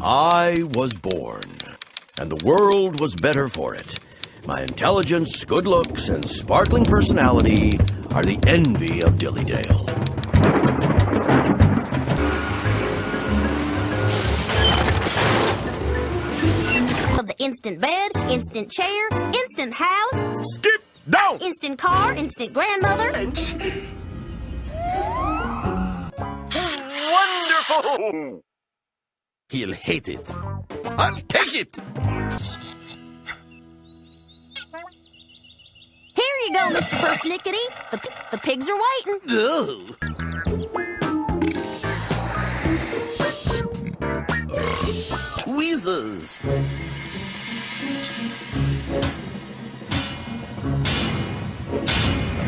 I was born, and the world was better for it. My intelligence, good looks, and sparkling personality are the envy of Dillydale. Of the instant bed, instant chair, instant house. Skip down! Instant car, instant grandmother. Wonderful! He'll hate it. I'll take it! Here you go, Mr. Persnickety. The pigs are waiting. Ugh. Tweezers!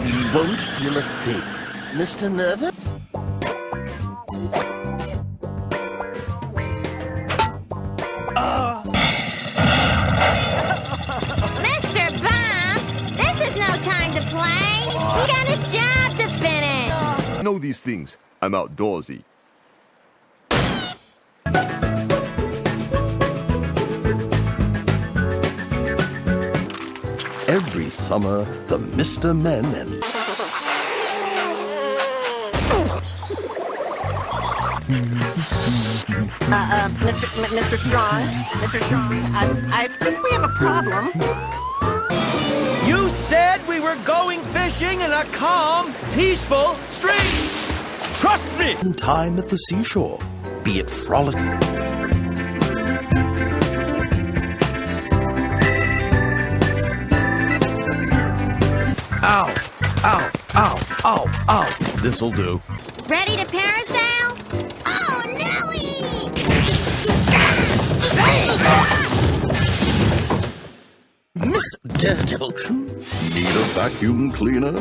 You won't feel a thing, Mr. Nervous. Mr. Bump, this is no time to play. We got a job to finish. I know these things. I'm outdoorsy. Every summer, the Mr. Men and... Mr. Strong, I think we have a problem. You said we were going fishing in a calm, peaceful stream. Trust me! Time at the seashore, be it frolic... Ow, ow, ow, ow, ow. This'll do. Ready to parasail? Oh, Nelly! Miss Daredevil, need a vacuum cleaner?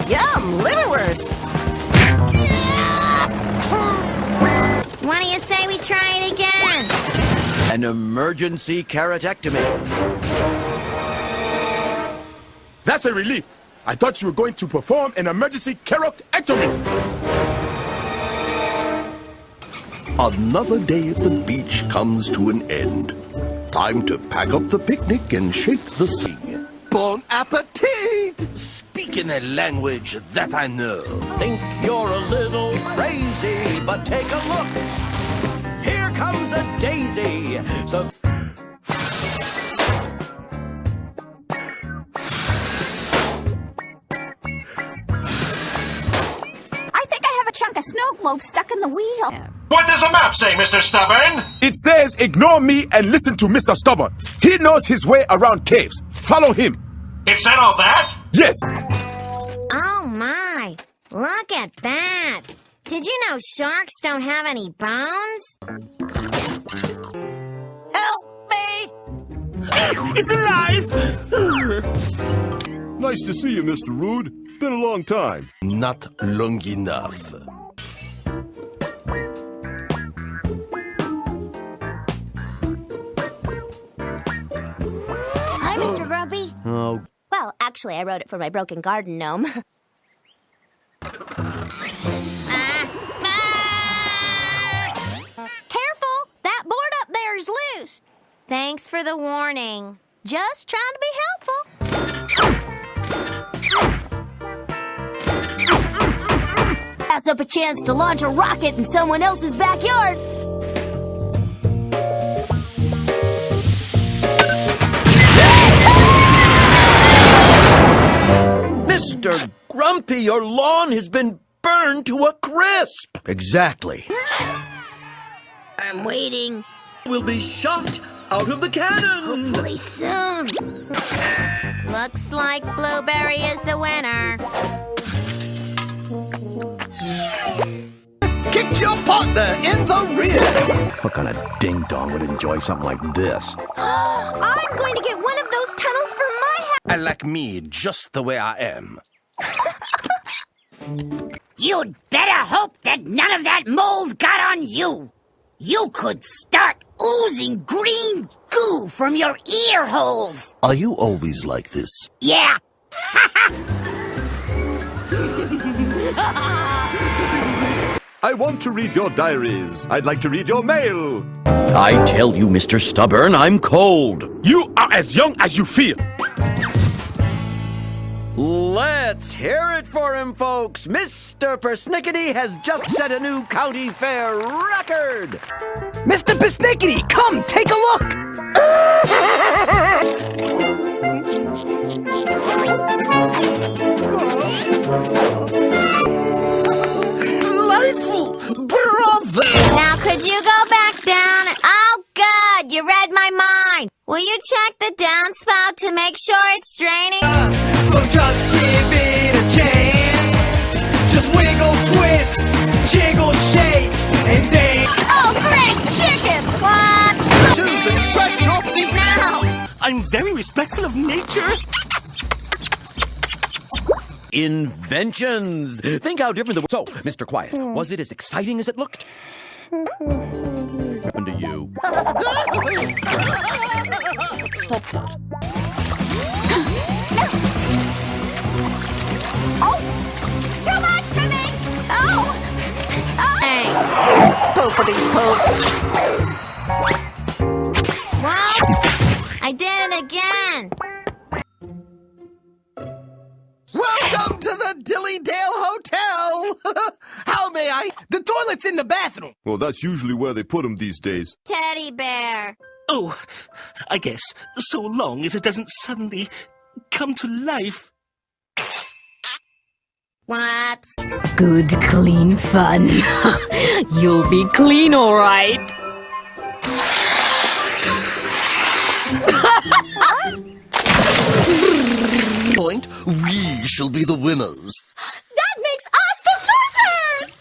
Yum, liverwurst. What do you say we try it again? An emergency carotectomy. That's a relief. I thought you were going to perform an emergency carotectomy. Another day at the beach comes to an end. Time to pack up the picnic and shake the sea. Bon appetit! Speak in a language that I know. Think you're a little crazy, but take a look. Here comes a daisy. So I think I have a chunk of snow globe stuck in the wheel. What does the map say, Mr. Stubborn? It says ignore me and listen to Mr. Stubborn. He knows his way around caves. Follow him. It said all that? Yes. Oh my, look at that. Did you know sharks don't have any bones? Help me! It's alive! Nice to see you, Mr. Rude. Been a long time. Not long enough. Hi, Mr. Grumpy. Oh. Well, actually, I wrote it for my broken garden gnome. Careful! That board up there is loose. Thanks for the warning. Just trying to be helpful. Pass up a chance to launch a rocket in someone else's backyard. Mr. Grumpy, your lawn has been burned to a crisp. Exactly. I'm waiting. We'll be shot out of the cannon. Hopefully soon. Looks like Blueberry is the winner. Kick your partner in the rear! What kind of ding-dong would enjoy something like this? I'm going to get one of those tunnels for my house. I like me just the way I am. You'd better hope that none of that mold got on you. You could start oozing green goo from your ear holes. Are you always like this? Yeah. I want to read your diaries. I'd like to read your mail. I tell you, Mr. Stubborn, I'm cold. You are as young as you feel. Let's hear it for him, folks. Mr. Persnickety has just set a new county fair record. Mr. Persnickety, come take a look. Delightful, brother! Now could you go back down? Oh, good, you read my mind. Will you check the downspout to make sure it's draining? So just give it a chance. Just wiggle, twist, jiggle, shake, and dance. Oh, great chicken flops! Scratch your feet. No! I'm very respectful of nature. Inventions. Think how different the... So, Mr. Quiet, was it as exciting as it looked? What happened to you? Stop that. Too much for me! Oh! Hey! Poopity poop. Well, I did it again! Welcome to the Dillydale Hotel! How may I? The toilet's in the bathroom. Well, that's usually where they put them these days. Teddy bear. Oh, I guess so long as it doesn't suddenly come to life. Whoops. Good, clean fun. You'll be clean, all right. Point, we shall be the winners. That makes us the losers!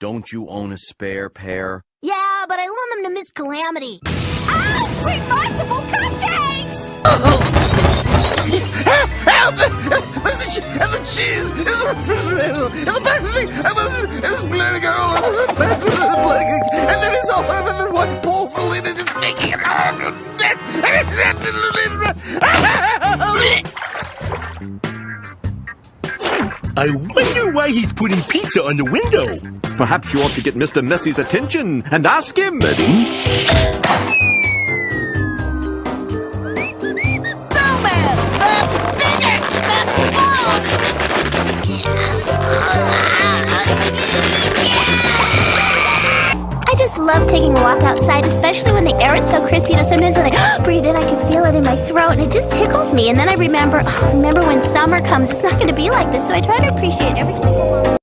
Don't you own a spare pair? Yeah, but I loaned them to Miss Calamity. Oh, sweet merciful cupcakes! Help! And the cheese in the refrigerator! And the packaging! And this bloody girl! And then it's all over, and then one pulls the lid and is making it hard! I wonder why he's putting pizza on the window. Perhaps you ought to get Mr. Messie's attention and ask him. I just love taking a walk outside, especially when the air is so crisp. You know, sometimes when I breathe in, I can feel it in my throat, and it just tickles me. And then I remember when summer comes, it's not going to be like this. So I try to appreciate every single moment.